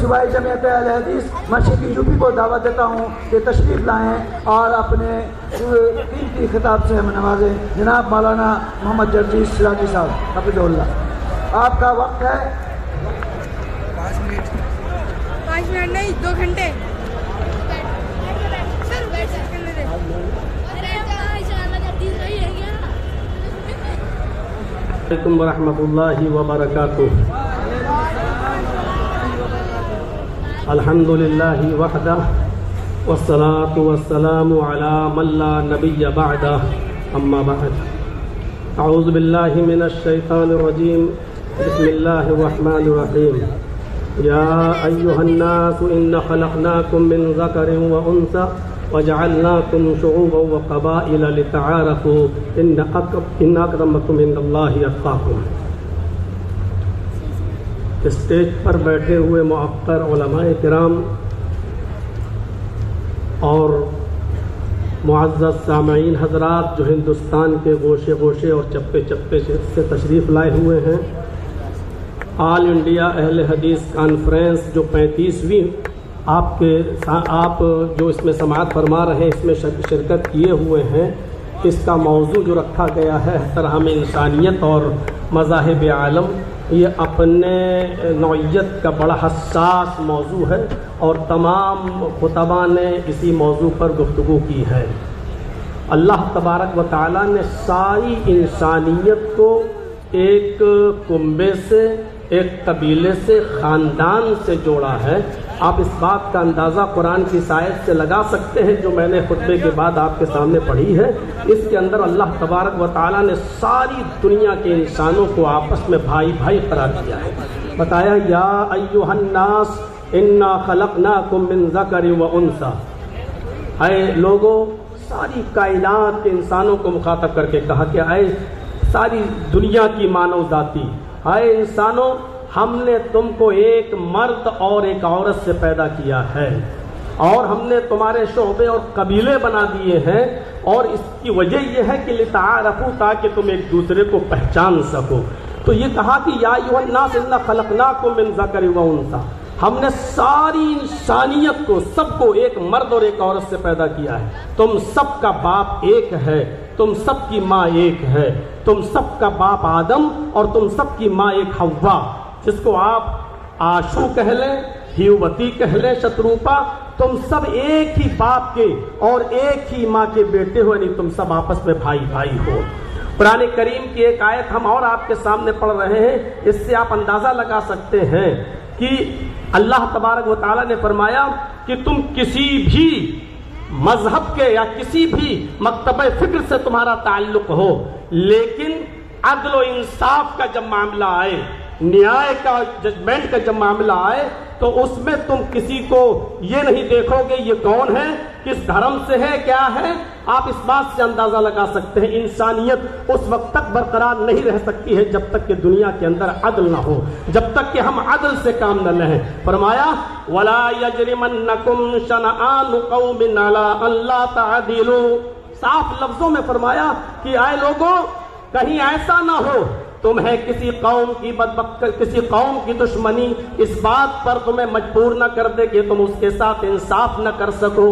صوبائی جمعیت اہل حدیث مشرقی یوپی کو دعوت دیتا ہوں کہ تشریف لائیں اور اپنے قیمتی خطاب سے ہمیں نوازیں۔ جناب مولانا محمد جرجیس سراجی صاحب حفظہ اللہ، آپ کا وقت ہے 5 منٹ نہیں 2 گھنٹے۔ علیکم ورحمۃ اللہ وبرکاتہ۔ الحمد للہ وحدہ والصلاة والسلام علی من لا نبی بعدہ، اما بعد، اعوذ باللہ من الشیطان الرجیم، بسم اللہ الرحمن الرحیم۔ یا ایہا الناس ان خلقناکم من ذکر وانثی وجعلناکم شعوبا وقبائل لتعارفوا ان اکرمکم عند اللہ اتقاکم۔ اسٹیج پر بیٹھے ہوئے معقر علماء کرام اور معزز سامعین حضرات جو ہندوستان کے گوشے گوشے اور چپے چپے سے تشریف لائے ہوئے ہیں، آل انڈیا اہل حدیث کانفرنس جو 35ویں آپ جو اس میں سماعت فرما رہے ہیں، اس میں شرکت کیے ہوئے ہیں، اس کا موضوع جو رکھا گیا ہے احترام انسانیت اور مذاہب عالم، یہ اپنے نوعیت کا بڑا حساس موضوع ہے اور تمام خطباء نے اسی موضوع پر گفتگو کی ہے۔ اللہ تبارک و تعالیٰ نے ساری انسانیت کو ایک کنبے سے، ایک قبیلے سے، خاندان سے جوڑا ہے۔ آپ اس بات کا اندازہ قرآن کی اس آیت سے لگا سکتے ہیں جو میں نے خطبے کے بعد آپ کے سامنے پڑھی ہے۔ اس کے اندر اللہ تبارک و تعالیٰ نے ساری دنیا کے انسانوں کو آپس میں بھائی بھائی قرار دیا ہے۔ بتایا یا ایھا الناس انا خلقناکم من ذکر و انثی، اے لوگوں، ساری کائنات کے انسانوں کو مخاطب کر کے کہا کہ اے ساری دنیا کی مانو ذاتی، اے انسانوں، ہم نے تم کو ایک مرد اور ایک عورت سے پیدا کیا ہے اور ہم نے تمہارے شعبے اور قبیلے بنا دیے ہیں، اور اس کی وجہ یہ ہے کہ لتعارفوا، تاکہ تم ایک دوسرے کو پہچان سکو۔ تو یہ کہا کہ یا ایھا الناس انا خلقناکم من ذکر و انثی، ہم نے ساری انسانیت کو، سب کو ایک مرد اور ایک عورت سے پیدا کیا ہے۔ تم سب کا باپ ایک ہے، تم سب کی ماں ایک ہے، تم سب کا باپ آدم اور تم سب کی ماں ایک حوا، جس کو آپ آشو کہہ لیں، ہیووتی کہہ لیں، شتروپا، تم سب ایک ہی باپ کے اور ایک ہی ماں کے بیٹے ہو، یعنی تم سب آپس میں بھائی بھائی ہو۔ قرآن کریم کی ایک آیت ہم اور آپ کے سامنے پڑھ رہے ہیں، اس سے آپ اندازہ لگا سکتے ہیں کہ اللہ تبارک و تعالیٰ نے فرمایا کہ تم کسی بھی مذہب کے یا کسی بھی مکتبہ فکر سے تمہارا تعلق ہو، لیکن عدل و انصاف کا جب معاملہ آئے، نیائے کا، ججمنٹ کا جب معاملہ آئے، تو اس میں تم کسی کو یہ نہیں دیکھو گے یہ کون ہے، کس دھرم سے ہے، کیا ہے۔ آپ اس بات سے اندازہ لگا سکتے ہیں انسانیت اس وقت تک برقرار نہیں رہ سکتی ہے جب تک کہ دنیا کے اندر عدل نہ ہو، جب تک کہ ہم عدل سے کام نہ لیں۔ فرمایا وَلَا يَجْرِمَنَّكُمْ شَنَآنُ قَوْمٍ عَلَىٰ أَلَّا تَعْدِلُوا، صاف لفظوں میں فرمایا کہ اے لوگوں، کہیں ایسا نہ ہو تمہیں کسی قوم کی دشمنی اس بات پر تمہیں مجبور نہ کر دے کہ تم اس کے ساتھ انصاف نہ کر سکو۔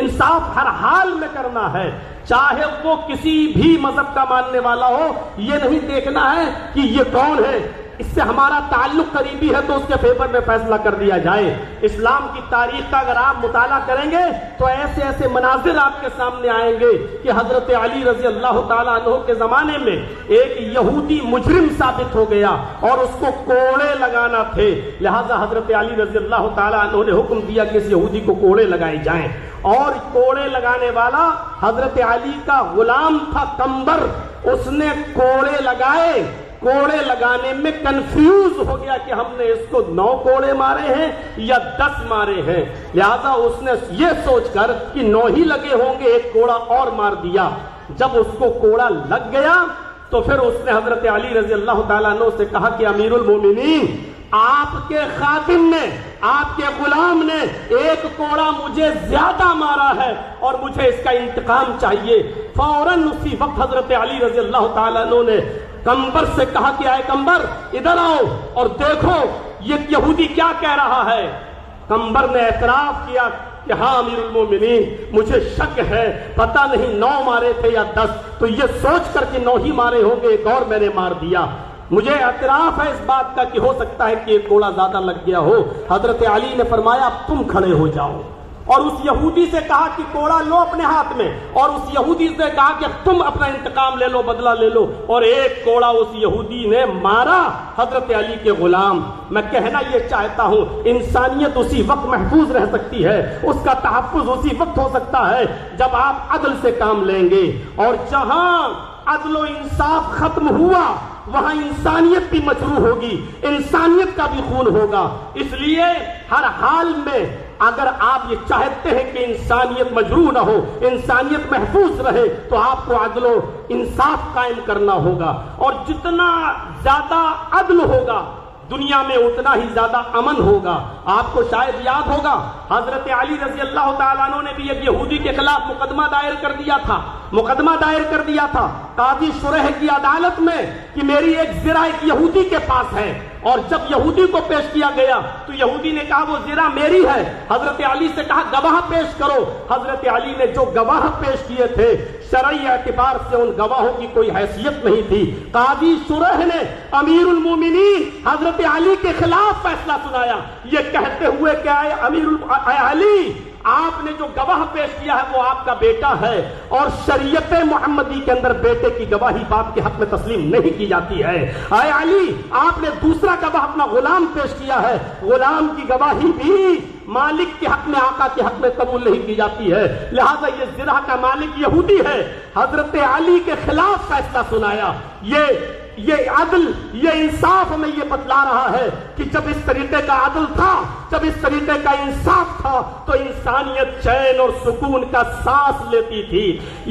انصاف ہر حال میں کرنا ہے، چاہے وہ کسی بھی مذہب کا ماننے والا ہو۔ یہ نہیں دیکھنا ہے کہ یہ کون ہے، اس سے ہمارا تعلق قریبی ہے تو اس کے فیور میں فیصلہ کر دیا جائے۔ اسلام کی تاریخ کا اگر آپ مطالعہ کریں گے تو ایسے ایسے مناظر آپ کے سامنے آئیں گے کہ حضرت علی رضی اللہ تعالیٰ عنہ کے زمانے میں ایک یہودی مجرم ثابت ہو گیا اور اس کو کوڑے لگانا تھے، لہذا حضرت علی رضی اللہ تعالیٰ عنہ نے حکم دیا کہ اس یہودی کو کوڑے لگائے جائیں، اور کوڑے لگانے والا حضرت علی کا غلام تھا قمبر، اس نے کوڑے لگائے، کوڑے لگانے میں کنفیوز ہو گیا کہ ہم نے اس کو 9 کوڑے مارے ہیں یا 10 مارے ہیں، لہذا اس نے یہ سوچ کر کہ 9 ہی لگے ہوں گے ایک کوڑا اور مار دیا۔ جب اس کو کوڑا لگ گیا تو پھر اس نے حضرت علی رضی اللہ تعالیٰ عنہ سے کہا کہ امیر المومنین، آپ کے خادم نے، آپ کے غلام نے ایک کوڑا مجھے زیادہ مارا ہے اور مجھے اس کا انتقام چاہیے۔ فوراً اسی وقت حضرت علی رضی اللہ تعالیٰ عنہ نے قمبر سے کہا کہ اے قمبر ادھر آؤ اور دیکھو یہ یہودی کیا کہہ رہا ہے؟ قنبر نے اعتراف کیا کہ ہاں امیر المومنین مجھے شک ہے، پتہ نہیں 9 مارے تھے یا 10، تو یہ سوچ کر کہ 9 ہی مارے ہوں گے، ایک اور میں نے مار دیا۔ مجھے اعتراف ہے اس بات کا کہ ہو سکتا ہے کہ ایک گولا زیادہ لگ گیا ہو۔ حضرت علی نے فرمایا اب تم کھڑے ہو جاؤ، اور اس یہودی سے کہا کہ کوڑا لو اپنے ہاتھ میں، اور اس یہودی سے کہا کہ تم اپنا انتقام لے لو، بدلہ لے لو، اور ایک کوڑا اس یہودی نے مارا حضرت علی کے غلام۔ میں کہنا یہ چاہتا ہوں انسانیت اسی وقت محفوظ رہ سکتی ہے، اس کا تحفظ اسی وقت ہو سکتا ہے جب آپ عدل سے کام لیں گے، اور جہاں عدل و انصاف ختم ہوا وہاں انسانیت بھی مجروح ہوگی، انسانیت کا بھی خون ہوگا۔ اس لیے ہر حال میں اگر آپ یہ چاہتے ہیں کہ انسانیت مجروح نہ ہو، انسانیت محفوظ رہے، تو آپ کو عدل و انصاف قائم کرنا ہوگا، اور جتنا زیادہ عدل ہوگا دنیا میں اتنا ہی زیادہ امن ہوگا۔ آپ کو شاید یاد ہوگا حضرت علی رضی اللہ تعالیٰ عنہ نے بھی ایک یہودی کے خلاف مقدمہ دائر کر دیا تھا قاضی شریح کی عدالت میں کہ میری ایک زرہ ایک یہودی کے پاس ہے، اور جب یہودی کو پیش کیا گیا تو یہودی نے کہا وہ زرہ میری ہے۔ حضرت علی سے کہا گواہ پیش کرو۔ حضرت علی نے جو گواہ پیش کیے تھے شرعی اعتبار سے ان گواہوں کی کوئی حیثیت نہیں تھی۔ قاضی شریح نے امیر المومنین حضرت علی کے خلاف فیصلہ سنایا، یہ کہتے ہوئے کہ اے علی، آپ نے جو گواہ پیش کیا ہے وہ آپ کا بیٹا ہے، اور شریعت محمدی کے اندر بیٹے کی گواہی باپ کے حق میں تسلیم نہیں کی جاتی ہے۔ اے علی، آپ نے دوسرا گواہ اپنا غلام پیش کیا ہے، غلام کی گواہی بھی مالک کے حق میں، آقا کے حق میں قبول نہیں کی جاتی ہے، لہذا یہ زرہ کا مالک یہودی ہے۔ حضرت علی کے خلاف فیصلہ سنایا۔ یہ عدل، یہ انصاف ہمیں یہ بتلا رہا ہے کہ جب اس طریقے کا عدل تھا، جب اس طریقے کا انصاف تھا، تو انسانیت چین اور سکون کا سانس لیتی تھی۔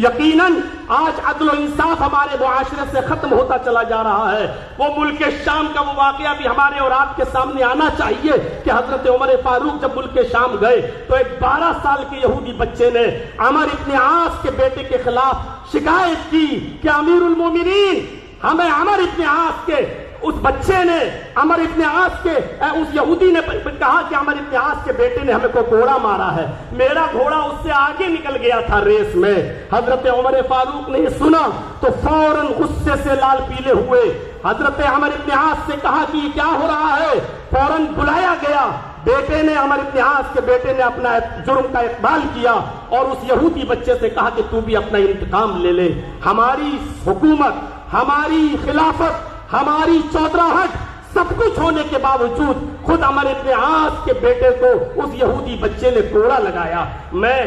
یقیناً آج عدل و انصاف ہمارے معاشرے سے ختم ہوتا چلا جا رہا ہے۔ وہ ملک شام کا وہ واقعہ بھی ہمارے اور آپ کے سامنے آنا چاہیے کہ حضرت عمر فاروق جب ملک شام گئے تو ایک 12 سال کے یہودی بچے نے عمر ابن عاص کے بیٹے کے خلاف شکایت کی کہ امیر المومنین، ہمیں عمر ابن عاص کے اس بچے نے، عمر ابن عاص کے اس یہودی نے کہا کہ عمر ابن عاص کے بیٹے نے ہمیں کو گھوڑا مارا ہے، میرا گھوڑا اس سے آگے نکل گیا تھا ریس میں۔ حضرت عمر فاروق نے یہ سنا تو فوراً غصے سے لال پیلے ہوئے حضرت عمر ابن عاص سے کہا کہ یہ کیا ہو رہا ہے؟ فوراً بلایا گیا۔ بیٹے نے، عمر ابن عاص کے بیٹے نے اپنا جرم کا اقبال کیا اور اس یہودی بچے سے کہا کہ تو بھی اپنا انتقام لے لے۔ ہماری حکومت، ہماری خلافت، ہماری چودراہٹ، سب کچھ ہونے کے باوجود خود عمر ابن عاص کے بیٹے کو اس یہودی بچے نے کوڑا لگایا۔ میں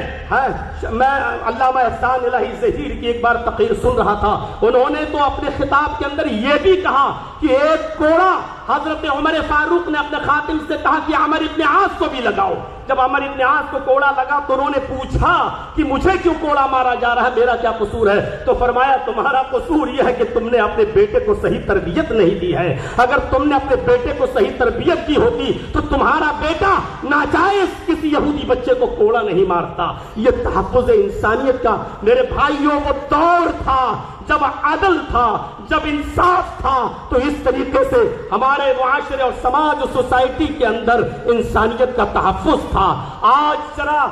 علامہ احسان الہی ظہیر کی ایک بار تقریر سن رہا تھا، انہوں نے تو اپنے خطاب کے اندر یہ بھی کہا کہ ایک کوڑا حضرت عمر فاروق نے اپنے خاتم سے کہا کہ عمر ابن عاص کو بھی لگاؤ۔ جب عمر ابن عاص کو کوڑا لگا تو انہوں نے پوچھا کہ مجھے کیوں کوڑا مارا جا رہا ہے، میرا کیا قصور ہے؟ تو فرمایا تمہارا قصور یہ ہے کہ تم نے اپنے بیٹے کو صحیح تربیت نہیں دی ہے۔ اگر تم نے اپنے بیٹے کو صحیح تربیت کی ہوتی تو تمہارا بیٹا ناجائز کسی یہودی بچے کو کوڑا نہیں مارتا۔ یہ تحفظ انسانیت کا میرے بھائیوں وہ دور تھا جب عدل تھا، جب انصاف تھا، تو اس طریقے سے ہمارے معاشرے اور سماج اور سوسائٹی کے اندر انسانیت کا تحفظ تھا۔ آج ذرا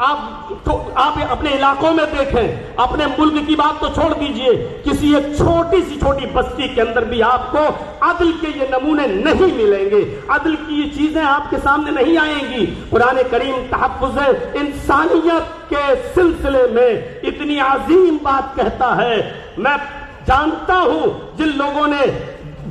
آپ اپنے علاقوں میں دیکھیں، اپنے ملک کی بات تو چھوڑ دیجئے، کسی ایک چھوٹی بستی کے اندر بھی آپ کو عدل کے یہ نمونے نہیں ملیں گے، عدل کی یہ چیزیں آپ کے سامنے نہیں آئیں گی۔ قرآن کریم تحفظ انسانیت کے سلسلے میں اتنی عظیم بات کہتا ہے۔ میں جانتا ہوں جن لوگوں نے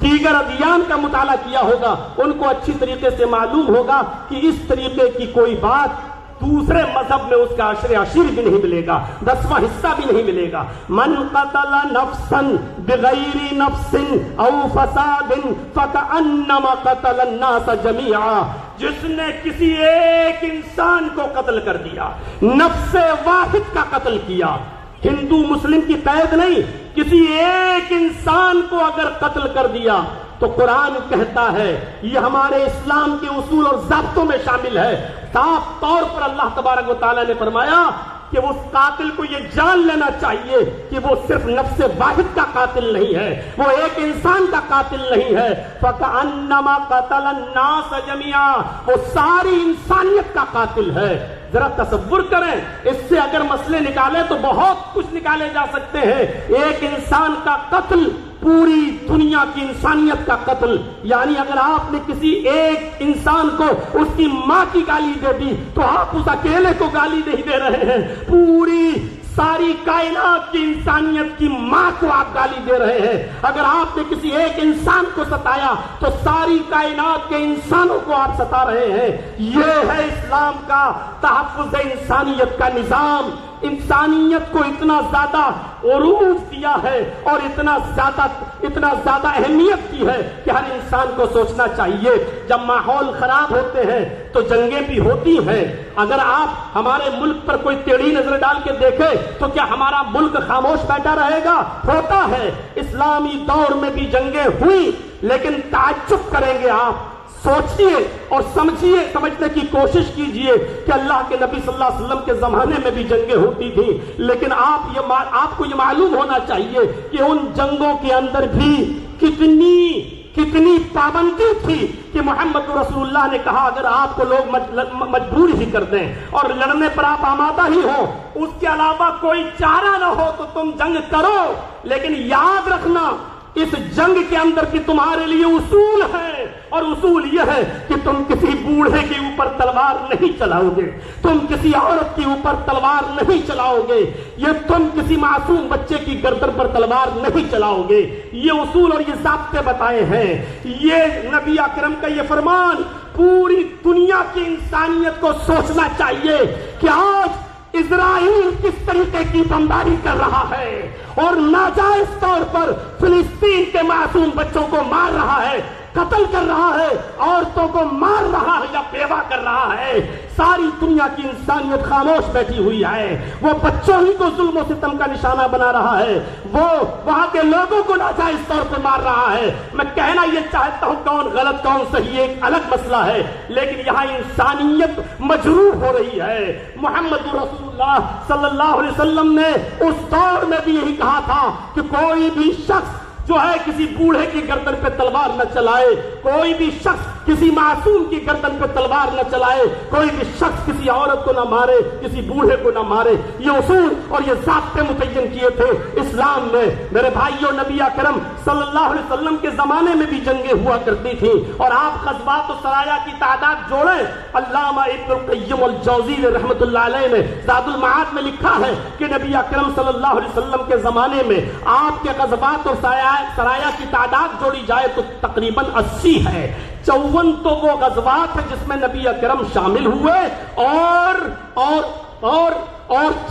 دیگر ادیان کا مطالعہ کیا ہوگا ان کو اچھی طریقے سے معلوم ہوگا کہ اس طریقے کی کوئی بات دوسرے مذہب میں اس کا عشر عشیر بھی نہیں ملے گا، 10واں حصہ بھی نہیں ملے گا۔ من قتل نفسا بغیر نفس او فساد فکأنما قتل الناس جميعا، جس نے کسی ایک انسان کو قتل کر دیا، نفس واحد کا قتل کیا، ہندو مسلم کی قید نہیں، کسی ایک انسان کو اگر قتل کر دیا تو قرآن کہتا ہے، یہ ہمارے اسلام کے اصول اور ضابطوں میں شامل ہے، صاف طور پر اللہ تبارک و تعالیٰ نے فرمایا کہ اس قاتل کو یہ جان لینا چاہیے کہ وہ صرف نفس واحد کا قاتل نہیں ہے، وہ ایک انسان کا قاتل نہیں ہے۔ فَكَأَنَّمَا قَتَلَ النَّاسَ جَمِيعًا، وہ ساری انسانیت کا قاتل ہے۔ ذرا تصور کریں، اس سے اگر مسئلے نکالے تو بہت کچھ نکالے جا سکتے ہیں۔ ایک انسان کا قتل پوری دنیا کی انسانیت کا قتل، یعنی اگر آپ نے کسی ایک انسان کو اس کی ماں کی گالی دے دی تو آپ اس اکیلے کو گالی نہیں دے رہے ہیں، پوری ساری کائنات کی انسانیت کی ماں کو آپ گالی دے رہے ہیں۔ اگر آپ نے کسی ایک انسان کو ستایا تو ساری کائنات کے انسانوں کو آپ ستا رہے ہیں۔ یہ ہے اسلام کا تحفظ انسانیت کا نظام۔ انسانیت کو اتنا زیادہ عروج دیا ہے اور اتنا زیادہ اہمیت کی ہے کہ ہر انسان کو سوچنا چاہیے، جب ماحول خراب ہوتے ہیں تو جنگیں بھی ہوتی ہیں۔ اگر آپ ہمارے ملک پر کوئی ٹیڑھی نظر ڈال کے دیکھیں تو کیا ہمارا ملک خاموش بیٹھا رہے گا؟ ہوتا ہے۔ اسلامی دور میں بھی جنگیں ہوئی، لیکن تعجب کریں گے آپ، سوچئے اور سمجھنے کی کوشش کیجئے کہ اللہ کے نبی صلی اللہ علیہ وسلم کے زمانے میں بھی جنگیں ہوتی تھیں، لیکن آپ کو یہ معلوم ہونا چاہیے کہ ان جنگوں کے اندر بھی کتنی پابندی تھی کہ محمد رسول اللہ نے کہا اگر آپ کو لوگ مجبور ہی کر دیں اور لڑنے پر آپ آمادہ ہی ہو، اس کے علاوہ کوئی چارہ نہ ہو تو تم جنگ کرو، لیکن یاد رکھنا اس جنگ کے اندر بھی تمہارے لیے اصول ہے، اور اصول یہ ہے کہ تم کسی بوڑھے کے اوپر تلوار نہیں چلاؤ گے، تم کسی عورت کے اوپر تلوار نہیں چلاؤ گے، یہ تم کسی معصوم بچے کی گردن پر تلوار نہیں چلاؤ گے۔ یہ اصول اور یہ ضابطے بتائے ہیں۔ یہ نبی اکرم کا یہ فرمان پوری دنیا کی انسانیت کو سوچنا چاہیے کہ آج اسرائیل کس طریقے کی بمباری کر رہا ہے اور ناجائز طور پر فلسطین کے معصوم بچوں کو مار رہا ہے، قتل کر رہا ہے، عورتوں کو مار رہا ہے یا بیوہ کر رہا ہے۔ ساری دنیا کی انسانیت خاموش بیٹھی ہوئی ہے۔ وہ بچوں ہی کو ظلم و ستم کا نشانہ بنا رہا ہے، وہ وہاں کے لوگوں کو ناجائز طور پر مار رہا ہے۔ میں کہنا یہ چاہتا ہوں کون غلط کون صحیح ایک الگ مسئلہ ہے، لیکن یہاں انسانیت مجروح ہو رہی ہے۔ محمد رسول اللہ صلی اللہ علیہ وسلم نے اس دور میں بھی یہی کہا تھا کہ کوئی بھی شخص جو ہے کسی بوڑھے کی گردن پہ تلوار نہ چلائے، کوئی بھی شخص کسی معصوم کی گردن پہ تلوار نہ چلائے، کوئی بھی شخص کسی عورت کو نہ مارے، کسی بوڑھے کو نہ مارے۔ یہ اصول اور یہ ضابطے متعین کیے تھے اسلام میں۔ میرے بھائیوں، نبی اکرم صلی اللہ علیہ وسلم کے زمانے میں بھی جنگیں ہوا کرتی تھیں، اور آپ غزوات و سرایا کی تعداد جوڑیں۔ علامہ ابن القیم الجوزی رحمۃ اللہ علیہ نے زاد المعاد میں لکھا ہے کہ نبی اکرم صلی اللہ علیہ وسلم کے زمانے میں آپ کے غزوات اور سرایا کی تعداد جوڑی جائے تو تقریباً 80 ہے۔ 54 تو وہ غزوات ہیں جس میں نبی اکرم شامل ہوئے، اور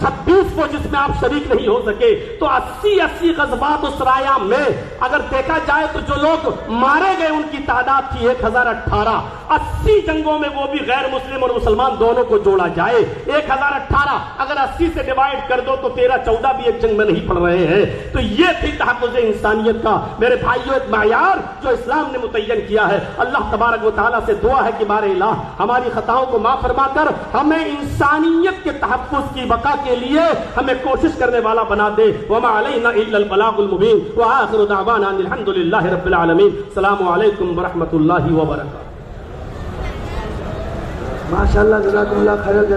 26 وہ جس میں آپ شریک نہیں ہو سکے۔ تو 80 غزوات و سرایا میں اگر دیکھا جائے تو جو لوگ مارے گئے ان کی تعداد تھی 1018۔ 80 جنگوں میں وہ بھی غیر مسلم اور مسلمان دونوں کو جوڑا جائے 1018، اگر 80 سے ڈیوائڈ کر دو تو 13-14 بھی ایک جنگ میں نہیں پڑ رہے ہیں۔ تو یہ تھی تحفظ انسانیت کا میرے بھائیوں ایک معیار جو اسلام نے متعین کیا ہے۔ اللہ تبارک و تعالیٰ سے دعا ہے کہ بار الہ ہماری خطاؤں کو معاف فرما کر ہمیں انسانیت کے تحفظ کی بقا کے لیے ہمیں کوشش کرنے والا بنا دے۔ وما علینا الا البلاغ المبین، وآخر دعوانا ان الحمد للہ رب العالمین۔ السلام علیکم ورحمۃ اللہ وبرکاتہ۔ ماشاء اللہ، جزاکم اللہ خیر۔